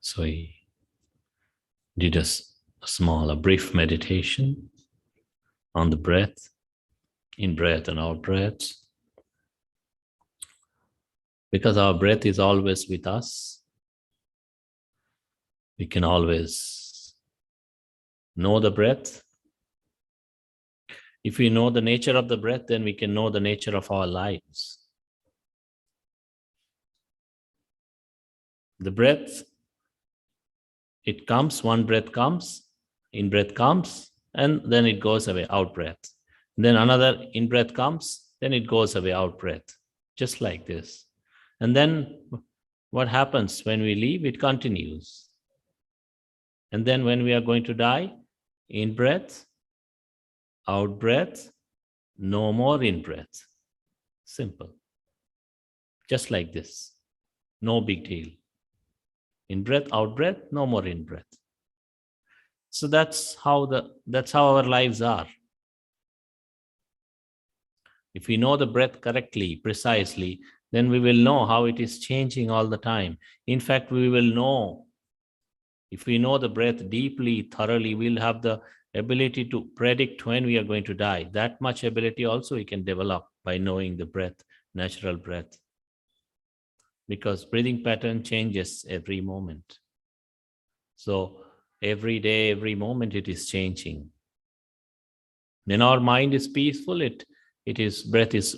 So he did a brief meditation on the breath, in breath and out breath. Because our breath is always with us, we can always know the breath. If we know the nature of the breath, then we can know the nature of our lives. The breath, it comes, one breath comes, in breath comes, and then it goes away, out breath. Then another in breath comes, then it goes away, out breath. Just like this. And then what happens when we leave? It continues. And then when we are going to die, in breath, out breath, no more in breath. Simple. Just like this. No big deal. In breath, out breath, no more in breath. So that's how our lives are. If we know the breath correctly, precisely, then we will know how it is changing all the time. In fact, we will know, if we know the breath deeply, thoroughly, we'll have the ability to predict when we are going to die. That much ability also we can develop by knowing the breath, natural breath. Because breathing pattern changes every moment. So every day, every moment it is changing. When our mind is peaceful, breath is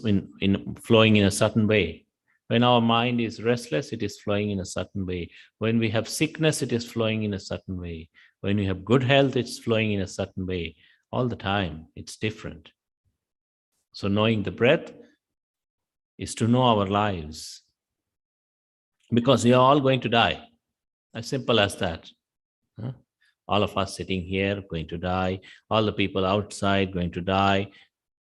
flowing in a certain way. When our mind is restless, it is flowing in a certain way. When we have sickness, it is flowing in a certain way. When we have good health, it's flowing in a certain way. All the time, it's different. So knowing the breath is to know our lives. Because we are all going to die. As simple as that. All of us sitting here going to die. All the people outside going to die.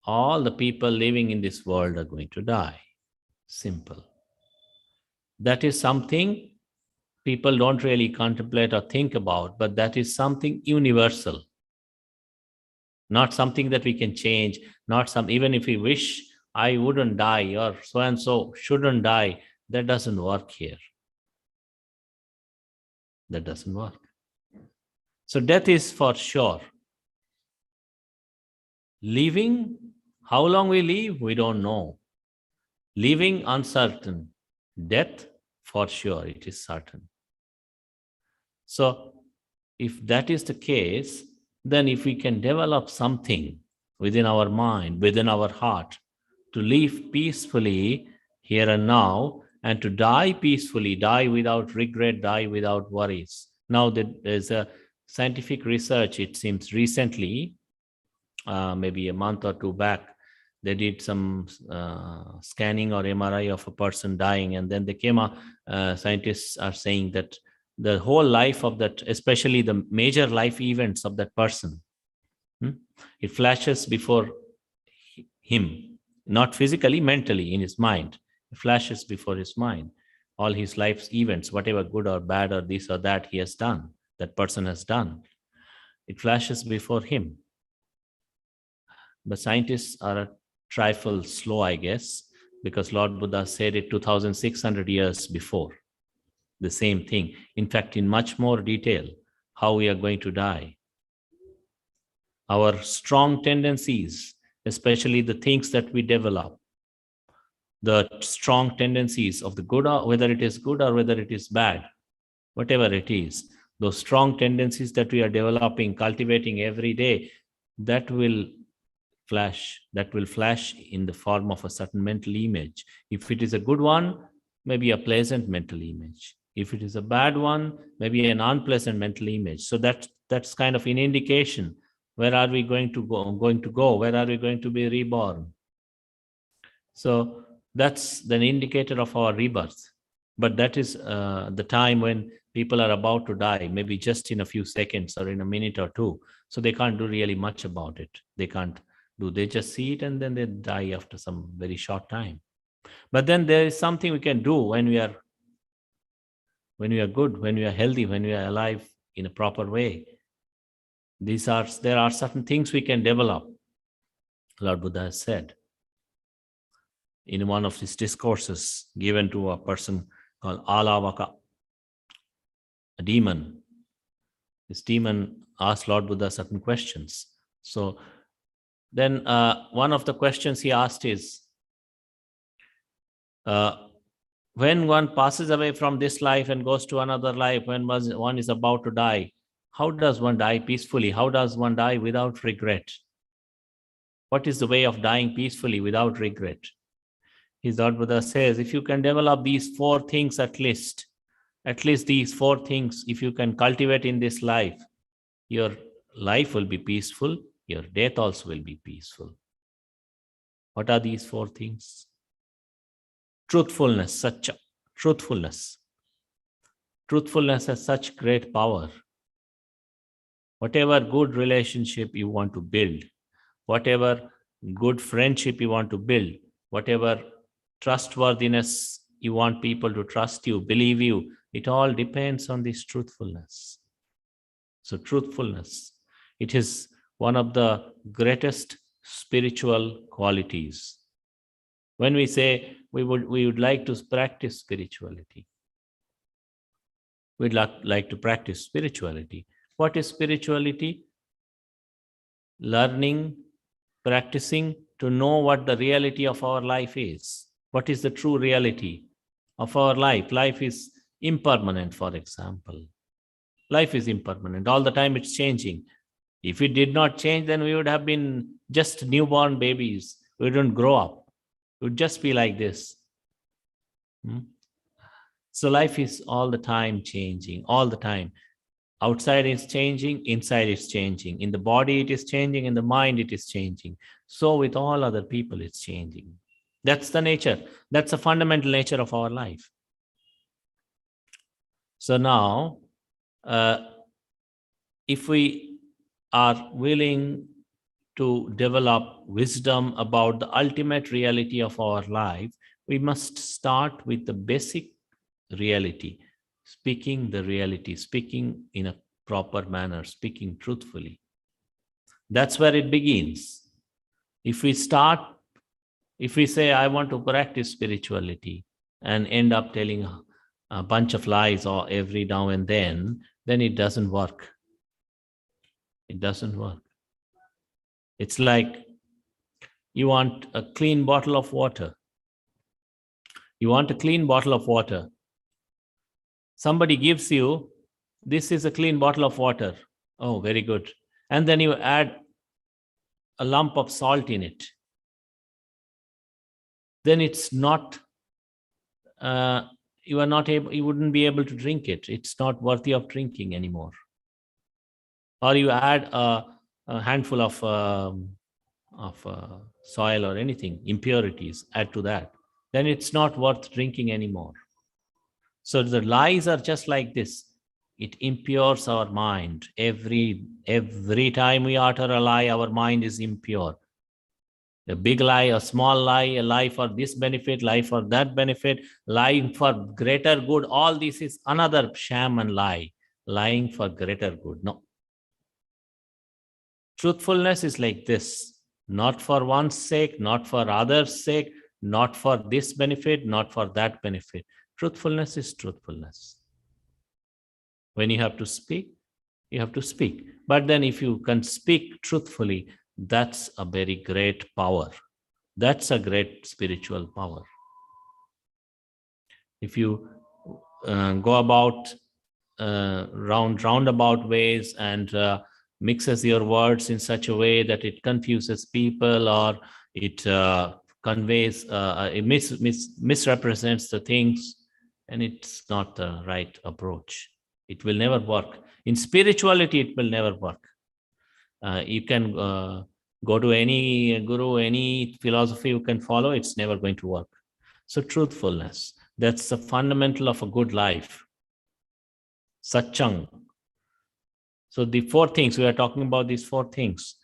All the people living in this world are going to die. Simple. That is something people don't really contemplate or think about, but that is something universal. Not something that we can change, even if we wish I wouldn't die or so and so shouldn't die, that doesn't work here. That doesn't work. So death is for sure. Living, how long we live, we don't know. Living, uncertain. Death, for sure, it is certain. So if that is the case, then if we can develop something within our mind, within our heart, to live peacefully here and now, and to die peacefully, die without regret, die without worries. Now there's a scientific research, it seems recently, maybe a month or two back, they did some scanning or MRI of a person dying, and then they came up, scientists are saying that the whole life of that, especially the major life events of that person, it flashes before him, not physically, mentally, in his mind. It flashes before his mind. All his life's events, whatever good or bad or this or that he has done, that person has done, it flashes before him. But scientists are a trifle slow, I guess, because Lord Buddha said it 2,600 years before. The same thing. In fact, in much more detail, how we are going to die. Our strong tendencies, especially the things that we develop, the strong tendencies of the good, whether it is good or whether it is bad, whatever it is, those strong tendencies that we are developing, cultivating every day, that will flash in the form of a certain mental image. If it is a good one, maybe a pleasant mental image. If it is a bad one, maybe an unpleasant mental image. So that's kind of an indication. Where are we going to go? Where are we going to be reborn? So that's an indicator of our rebirth. But that is the time when people are about to die, maybe just in a few seconds or in a minute or two. So they can't do really much about it. They just see it and then they die after some very short time. But then there is something we can do when we are good, when we are healthy, when we are alive in a proper way. There are certain things we can develop. Lord Buddha has said in one of his discourses given to a person called Alavaka, a demon. This demon asked Lord Buddha certain questions. So then one of the questions he asked is, when one passes away from this life and goes to another life, when one is about to die, how does one die peacefully? How does one die without regret? What is the way of dying peacefully without regret? His Lord Buddha says, if you can develop these four things at least these four things, if you can cultivate in this life, your life will be peaceful, your death also will be peaceful. What are these four things? Truthfulness, satcha, truthfulness. Truthfulness has such great power. Whatever good relationship you want to build, whatever good friendship you want to build, whatever trustworthiness you want people to trust you, believe you, it all depends on this truthfulness. So truthfulness, it is one of the greatest spiritual qualities. When we say we would like to practice spirituality, we'd like to practice spirituality. What is spirituality? Learning, practicing to know what the reality of our life is. What is the true reality of our life? Life is impermanent, for example. Life is impermanent. All the time it's changing. If it did not change, then we would have been just newborn babies. We wouldn't grow up. It would just be like this. So life is all the time changing, all the time. Outside is changing, inside is changing. In the body it is changing, in the mind it is changing. So with all other people it's changing. That's the nature. That's the fundamental nature of our life. So now, if we are willing to develop wisdom about the ultimate reality of our life, we must start with the basic reality, speaking the reality, speaking in a proper manner, speaking truthfully. That's where it begins. If we say, I want to practice spirituality and end up telling a bunch of lies or every now and then it doesn't work. It doesn't work. It's like you want a clean bottle of water. You want a clean bottle of water. Somebody gives you, this is a clean bottle of water. Oh, very good. And then you add a lump of salt in it. Then it's not, you wouldn't be able to drink it. It's not worthy of drinking anymore. Or you add a handful of soil or anything, impurities, add to that. Then it's not worth drinking anymore. So the lies are just like this. It impures our mind. Every time we utter a lie, our mind is impure. A big lie, a small lie, a lie for this benefit, lie for that benefit, lying for greater good. All this is another sham and lie. Lying for greater good. No. Truthfulness is like this. Not for one's sake, not for others' sake, not for this benefit, not for that benefit. Truthfulness is truthfulness. When you have to speak, you have to speak. But then if you can speak truthfully, that's a very great power. That's a great spiritual power. If you go about roundabout ways and mixes your words in such a way that it confuses people or it conveys, it misrepresents the things, and it's not the right approach. It will never work. In spirituality, it will never work. You can go to any guru, any philosophy you can follow, it's never going to work. So truthfulness, that's the fundamental of a good life. Satchang. So the four things, we are talking about these four things.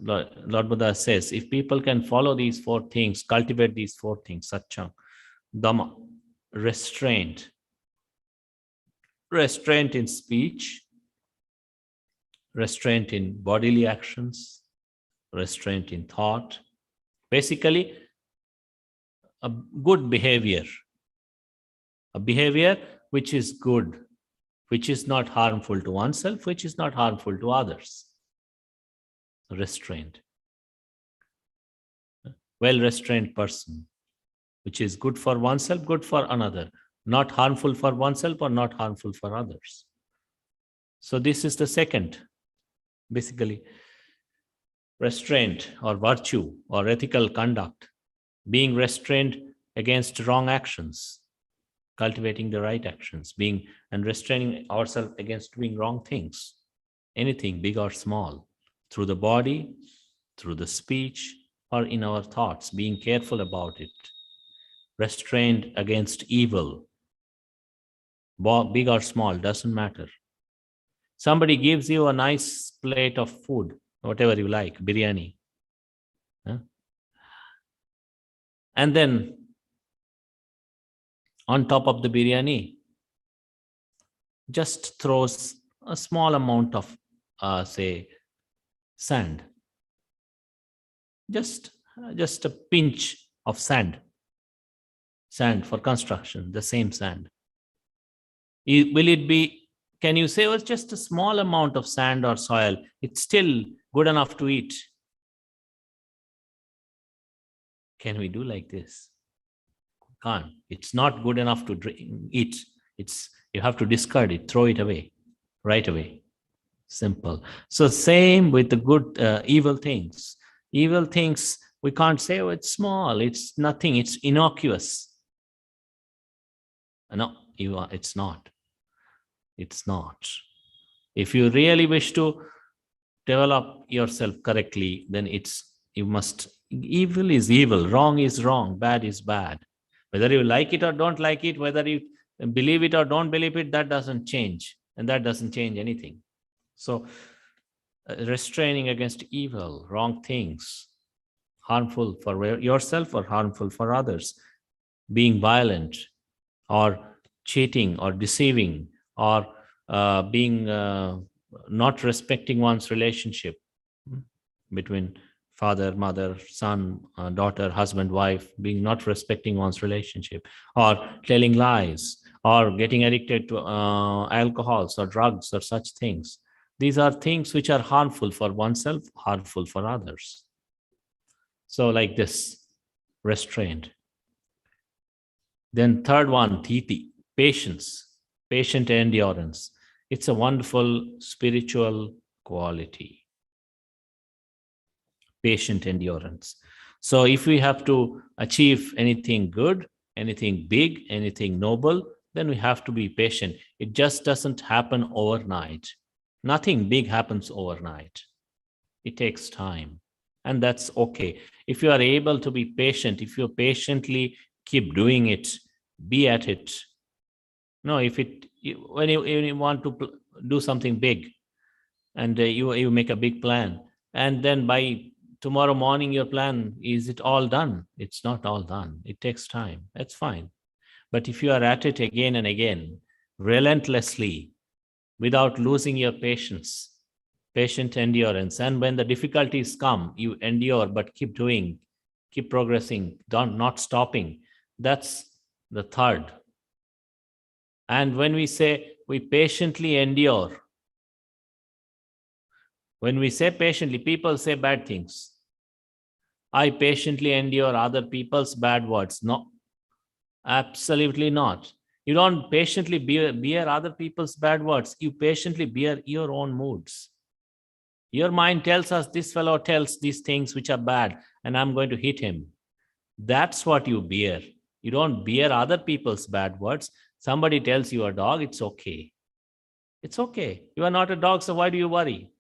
Lord Buddha says, if people can follow these four things, cultivate these four things, Satchang, Dhamma, restraint. Restraint in speech, restraint in bodily actions, restraint in thought. Basically, a good behavior. A behavior which is good. which is not harmful to oneself, which is not harmful to others. Restraint. Well-restrained person, which is good for oneself, good for another, not harmful for oneself or not harmful for others. So this is the second, basically, restraint or virtue or ethical conduct, being restrained against wrong actions, cultivating the right actions, being and restraining ourselves against doing wrong things, anything big or small, through the body, through the speech, or in our thoughts, being careful about it, restrained against evil, big or small, doesn't matter. Somebody gives you a nice plate of food, whatever you like, biryani, and then on top of the biryani, just throws a small amount of, say, sand. Just a pinch of sand for construction, the same sand. Will it be, can you say, it's just a small amount of sand or soil, it's still good enough to eat? Can we do like this? Can't. It's not good enough to eat. You have to discard it, throw it away, right away. Simple. So same with the good, evil things. Evil things, we can't say, oh, it's small, it's nothing, it's innocuous. No, it's not. It's not. If you really wish to develop yourself correctly, then evil is evil, wrong is wrong, bad is bad. Whether you like it or don't like it, whether you believe it or don't believe it, that doesn't change. And that doesn't change anything. So restraining against evil, wrong things, harmful for yourself or harmful for others, being violent or cheating or deceiving or being not respecting one's relationship between father, mother, son, daughter, husband, wife, being not respecting one's relationship, or telling lies, or getting addicted to alcohols or drugs or such things. These are things which are harmful for oneself, harmful for others. So like this, restraint. Then third one, thiti, patience, patient endurance. It's a wonderful spiritual quality. Patient endurance. So if we have to achieve anything good, anything big, anything noble, then we have to be patient. It just doesn't happen overnight. Nothing big happens overnight. It takes time, and that's okay. If you are able to be patient, if you patiently keep doing it, be at it. No, when you want to do something big, and you make a big plan, and then by tomorrow morning your plan, is it all done? It's not all done. It takes time. That's fine. But if you are at it again and again, relentlessly, without losing your patience, patient endurance, and when the difficulties come, you endure, but keep doing, keep progressing, not stopping. That's the third. And when we say we patiently endure, when we say patiently, people say bad things. I patiently endure other people's bad words. No, absolutely not. You don't patiently bear other people's bad words. You patiently bear your own moods. Your mind tells us, this fellow tells these things which are bad, and I'm going to hit him. That's what you bear. You don't bear other people's bad words. Somebody tells you a dog, it's okay. It's okay. You are not a dog, so why do you worry?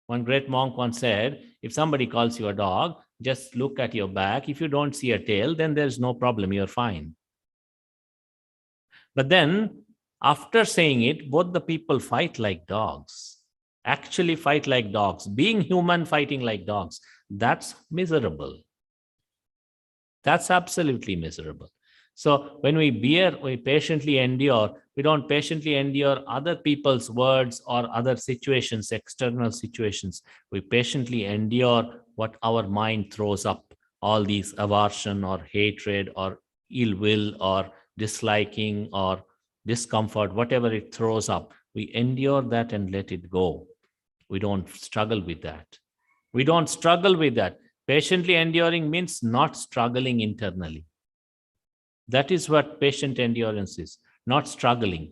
One great monk once said, if somebody calls you a dog, just look at your back. If you don't see a tail, then there's no problem. You're fine. But then, after saying it, both the people fight like dogs. Actually fight like dogs. Being human, fighting like dogs. That's miserable. That's absolutely miserable. So when we patiently endure, we don't patiently endure other people's words or other situations, external situations. We patiently endure what our mind throws up, all these aversion or hatred or ill will or disliking or discomfort, whatever it throws up, we endure that and let it go. We don't struggle with that. We don't struggle with that. Patiently enduring means not struggling internally. That is what patient endurance is, not struggling.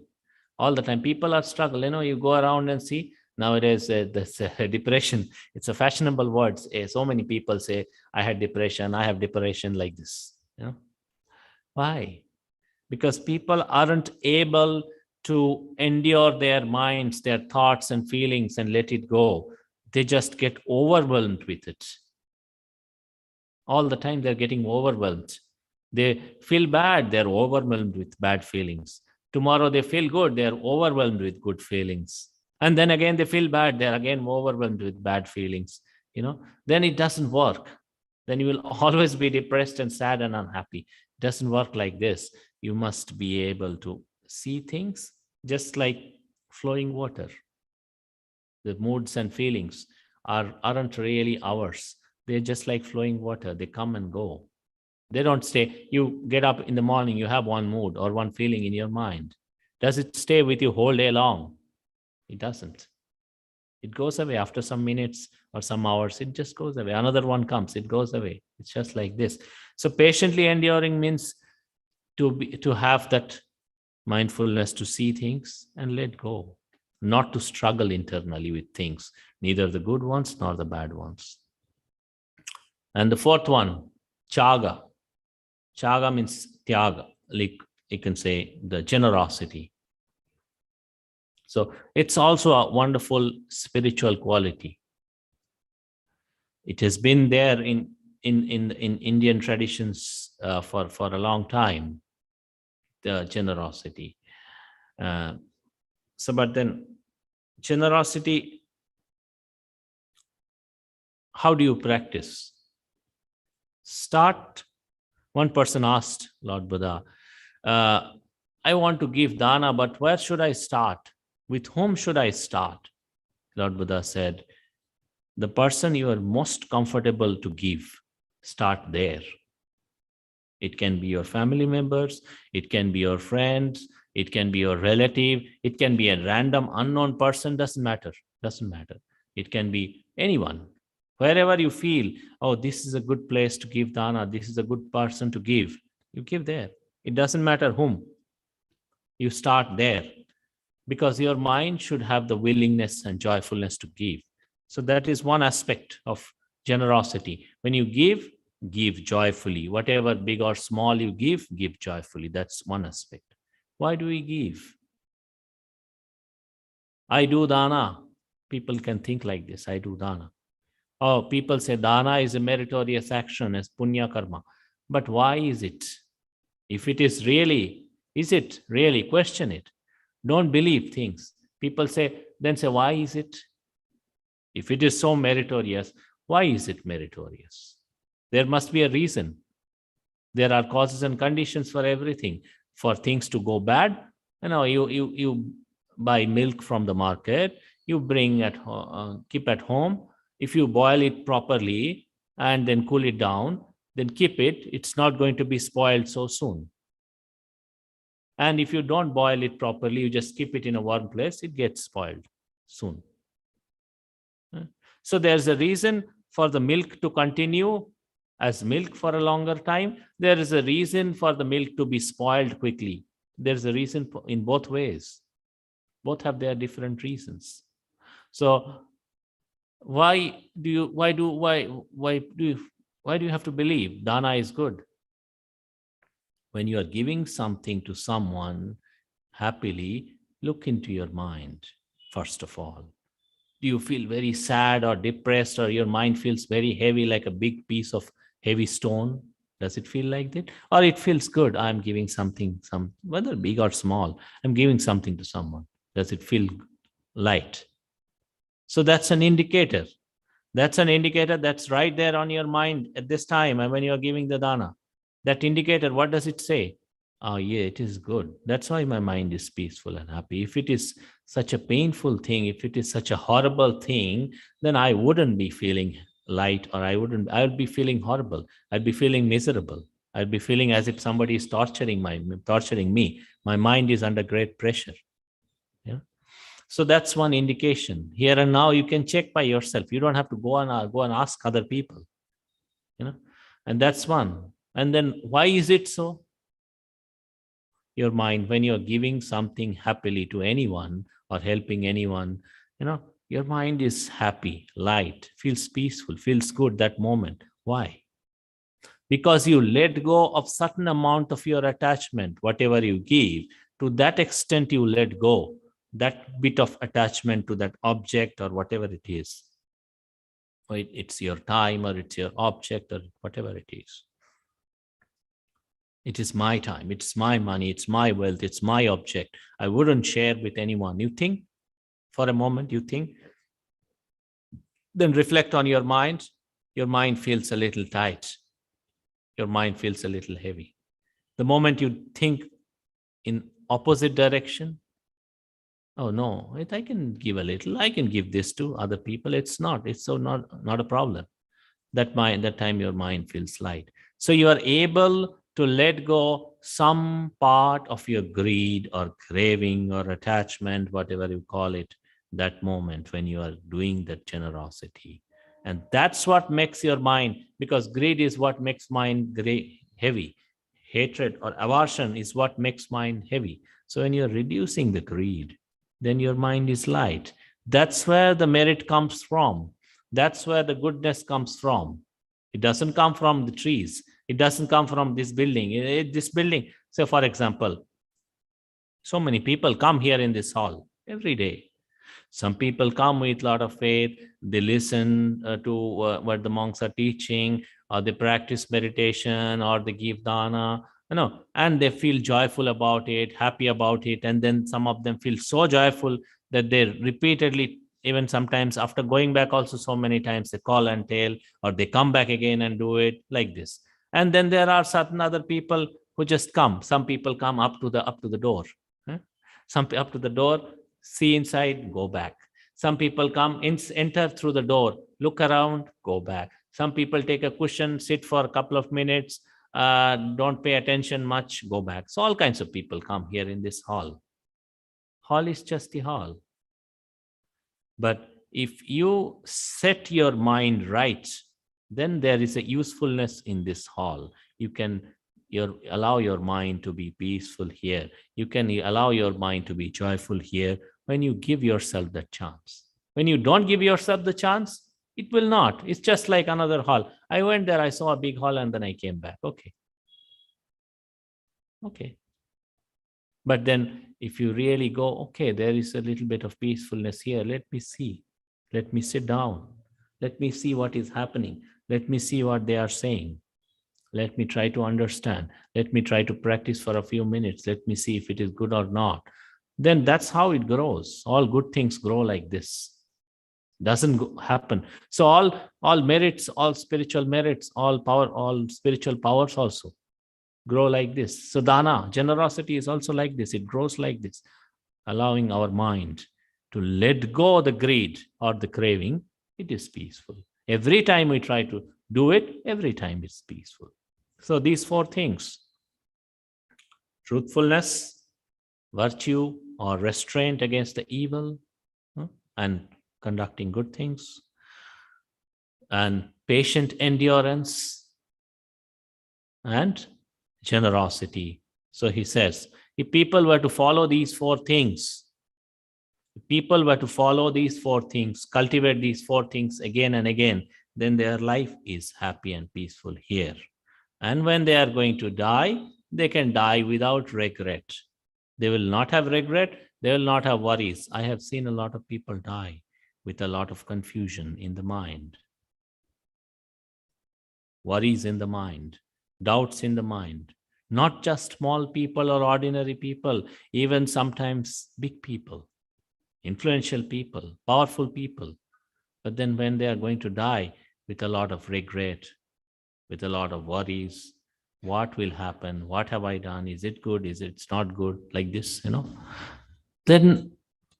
All the time, people are struggling. You go around and see nowadays this depression. It's a fashionable word. So many people say, I had depression, I have depression like this. Why? Because people aren't able to endure their minds, their thoughts and feelings and let it go. They just get overwhelmed with it. All the time they're getting overwhelmed. They feel bad, they're overwhelmed with bad feelings. Tomorrow they feel good, they're overwhelmed with good feelings. And then again they feel bad, they're again overwhelmed with bad feelings. Then it doesn't work. Then you will always be depressed and sad and unhappy. It doesn't work like this. You must be able to see things just like flowing water. The moods and feelings aren't really ours. They're just like flowing water. They come and go. They don't stay. You get up in the morning, you have one mood or one feeling in your mind. Does it stay with you whole day long? It doesn't. It goes away after some minutes or some hours. It just goes away. Another one comes, it goes away. It's just like this. So patiently enduring means to have that mindfulness, to see things and let go, not to struggle internally with things, neither the good ones nor the bad ones. And the fourth one, chaga. Chaga means tyaga, like you can say the generosity. So it's also a wonderful spiritual quality. It has been there in Indian traditions for a long time, the generosity. But then generosity, how do you practice? One person asked Lord Buddha, I want to give dana, but where should I start? With whom should I start? Lord Buddha said, the person you are most comfortable to give, start there. It can be your family members, it can be your friends, it can be your relative, it can be a random unknown person, doesn't matter. It can be anyone. Wherever you feel, oh, this is a good place to give dana, this is a good person to give, you give there. It doesn't matter whom. You start there, because your mind should have the willingness and joyfulness to give. So that is one aspect of generosity. When you give joyfully. Whatever big or small you give joyfully. That's one aspect. Why do we give? I do dana. People can think like this, I do dana. Oh, people say dana is a meritorious action, as punya karma. But why is it? If it is really, is it really? Question it. Don't believe things. People say, why is it? If it is so meritorious, why is it meritorious? There must be a reason. There are causes and conditions for everything. For things to go bad, you buy milk from the market, you bring keep at home. If you boil it properly and then cool it down, then keep it. It's not going to be spoiled so soon. And if you don't boil it properly, you just keep it in a warm place, it gets spoiled soon. So there's a reason for the milk to continue as milk for a longer time. There is a reason for the milk to be spoiled quickly. There's a reason in both ways. Both have their different reasons. So why do you have to believe dana is good? When you are giving something to someone happily, look into your mind, first of all. Do you feel very sad or depressed, or your mind feels very heavy, like a big piece of heavy stone? Does it feel like that? Or it feels good, I'm giving something, whether big or small, I'm giving something to someone. Does it feel light? So that's an indicator. That's right there on your mind at this time, and when you're giving the dana. That indicator, what does it say? Oh, yeah, it is good. That's why my mind is peaceful and happy. If it is such a painful thing, if it is such a horrible thing, then I wouldn't be feeling light, or I would be feeling horrible. I'd be feeling miserable. I'd be feeling as if somebody is torturing me. My mind is under great pressure. Yeah. So that's one indication. Here and now, you can check by yourself. You don't have to go and ask other people. And that's one. And then why is it so? Your mind, when you're giving something happily to anyone or helping anyone, your mind is happy, light, feels peaceful, feels good that moment. Why? Because you let go of certain amount of your attachment. Whatever you give, to that extent you let go that bit of attachment to that object or whatever it is. Or it's your time, or it's your object, or whatever it is. It is my time, it's my money, it's my wealth, it's my object. I wouldn't share with anyone. You think for a moment, then reflect on your mind. Your mind feels a little tight. Your mind feels a little heavy. The moment you think in opposite direction, oh no, I can give a little, I can give this to other people. It's not a problem. That time your mind feels light. So you are able to let go some part of your greed or craving or attachment, whatever you call it, that moment when you are doing that generosity. And that's what makes your mind, because greed is what makes mind heavy. Hatred or aversion is what makes mind heavy. So when you're reducing the greed, then your mind is light. That's where the merit comes from. That's where the goodness comes from. It doesn't come from the trees. It doesn't come from this building. This building. So, for example, so many people come here in this hall every day. Some people come with a lot of faith. They listen to what the monks are teaching, or they practice meditation, or they give dana, and they feel joyful about it, happy about it. And then some of them feel so joyful that they repeatedly, even sometimes after going back also so many times, they call and tell, or they come back again and do it like this. And then there are certain other people who just come. Some people come up to the door. Some up to the door, see inside, go back. Some people come, enter through the door, look around, go back. Some people take a cushion, sit for a couple of minutes, don't pay attention much, go back. So all kinds of people come here in this hall. Hall is just the hall. But if you set your mind right, then there is a usefulness in this hall. You can allow your mind to be peaceful here. You can allow your mind to be joyful here when you give yourself that chance. When you don't give yourself the chance, it will not. It's just like another hall. I went there, I saw a big hall, and then I came back. Okay. But then if you really go, okay, there is a little bit of peacefulness here. Let me see. Let me sit down. Let me see what is happening. Let me see what they are saying. Let me try to understand. Let me try to practice for a few minutes. Let me see if it is good or not. Then that's how it grows. All good things grow like this. Doesn't happen. So all merits, all spiritual merits, all power, all spiritual powers also grow like this. So dana, generosity, is also like this. It grows like this, allowing our mind to let go the greed or the craving. It is peaceful. Every time we try to do it, every time it's peaceful. So these four things: truthfulness, virtue or restraint against the evil, and conducting good things, and patient endurance, and generosity. So he says, if people were to follow these four things, cultivate these four things again and again, then their life is happy and peaceful here. And when they are going to die, they can die without regret. They will not have regret. They will not have worries. I have seen a lot of people die with a lot of confusion in the mind, worries in the mind, doubts in the mind. Not just small people or ordinary people, even sometimes big people, influential people, powerful people. But then when they are going to die with a lot of regret, with a lot of worries, what will happen? What have I done? Is it good? Is it not good? Like this, Then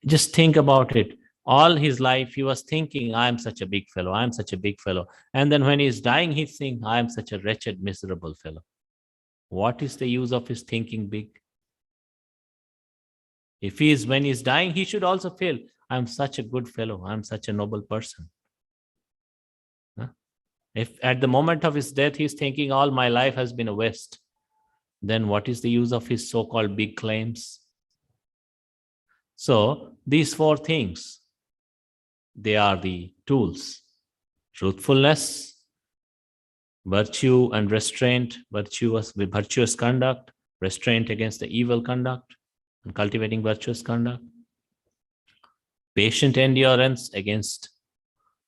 just think about it. All his life, he was thinking, I am such a big fellow. I am such a big fellow. And then when he's dying, he's saying, I am such a wretched, miserable fellow. What is the use of his thinking big? If he is, when he's dying, he should also feel, I'm such a good fellow, I'm such a noble person. If at the moment of his death he's thinking all my life has been a waste, then what is the use of his so-called big claims? So these four things, they are the tools: truthfulness, virtue and restraint, virtuous conduct, restraint against the evil conduct, and cultivating virtuous conduct, patient endurance against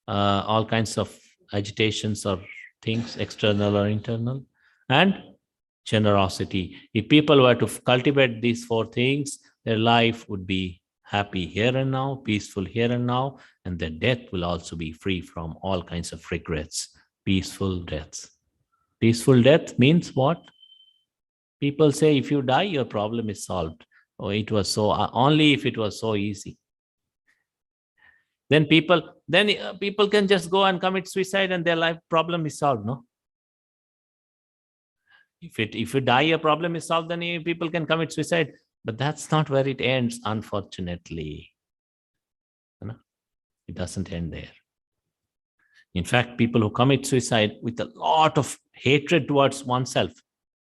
all kinds of agitations or things, external or internal, and generosity. If people were to cultivate these four things, their life would be happy here and now, peaceful here and now, and their death will also be free from all kinds of regrets. Peaceful deaths. Peaceful death means what? People say if you die, your problem is solved. Oh, it was so, only if it was so easy. Then people can just go and commit suicide and their life problem is solved, no? If you die, your problem is solved, then people can commit suicide. But that's not where it ends, unfortunately. It doesn't end there. In fact, people who commit suicide with a lot of hatred towards oneself,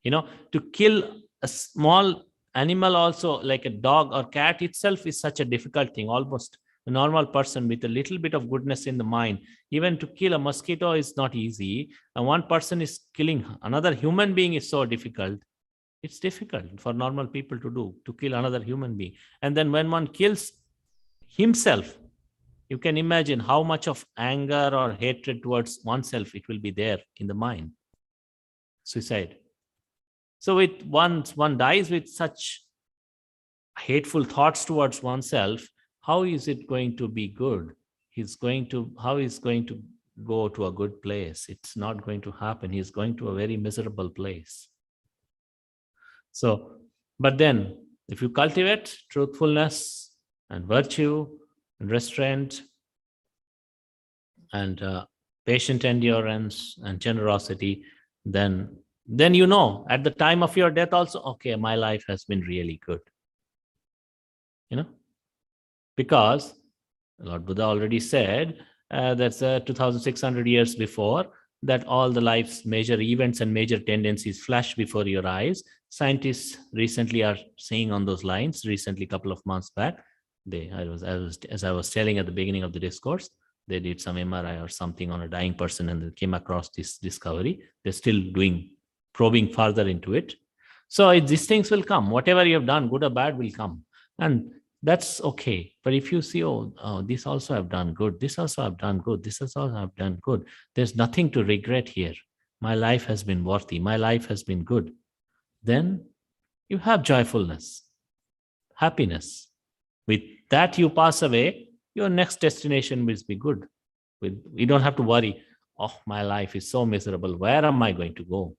to kill a small animal also, like a dog or cat itself, is such a difficult thing. Almost a normal person with a little bit of goodness in the mind, even to kill a mosquito is not easy. And one person is killing another human being is so difficult. It's difficult for normal people to do, to kill another human being. And then when one kills himself, you can imagine how much of anger or hatred towards oneself it will be there in the mind. Suicide. So once one dies with such hateful thoughts towards oneself, how is it going to be good? How is going to go to a good place? It's not going to happen. He's going to a very miserable place. So, but then if you cultivate truthfulness and virtue and restraint and patient endurance and generosity, then at the time of your death also, okay, my life has been really good. Because Lord Buddha already said, that's 2,600 years before, that all the life's major events and major tendencies flash before your eyes. Scientists recently are saying on those lines, recently, a couple of months back, as I was telling at the beginning of the discourse, they did some MRI or something on a dying person and they came across this discovery. They're still probing further into it. So these things will come. Whatever you have done, good or bad, will come. And that's okay. But if you see, this also I've done good, this also I've done good, this also I've done good, there's nothing to regret here. My life has been worthy. My life has been good. Then you have joyfulness, happiness. With that, you pass away. Your next destination will be good. You don't have to worry. Oh, my life is so miserable. Where am I going to go?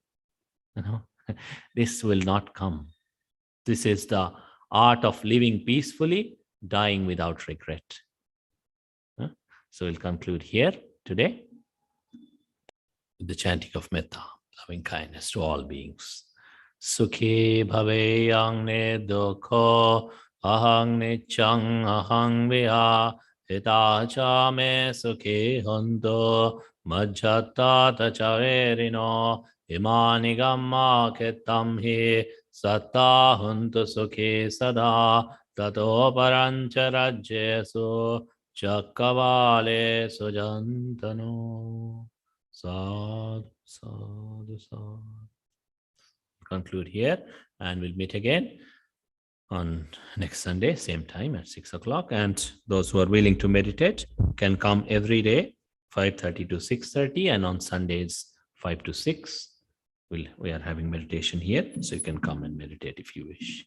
This will not come. This is the art of living peacefully, dying without regret. So we'll conclude here today with the chanting of metta, loving kindness to all beings. Sukhi bhave yang ne dukho ahang nichang ahang viha hita cha me sukhi hondo majjata tachaverino imani gamma ketam hi satta huntu sukhi sada tato parancha rajyesu chakkavale sujantano. Sadhu, sadhu, sadhu. Conclude here and we'll meet again on next Sunday, same time at 6 o'clock. And those who are willing to meditate can come every day, 5:30 to 6:30, and on Sundays, 5 to 6. We are having meditation here, so you can come and meditate if you wish.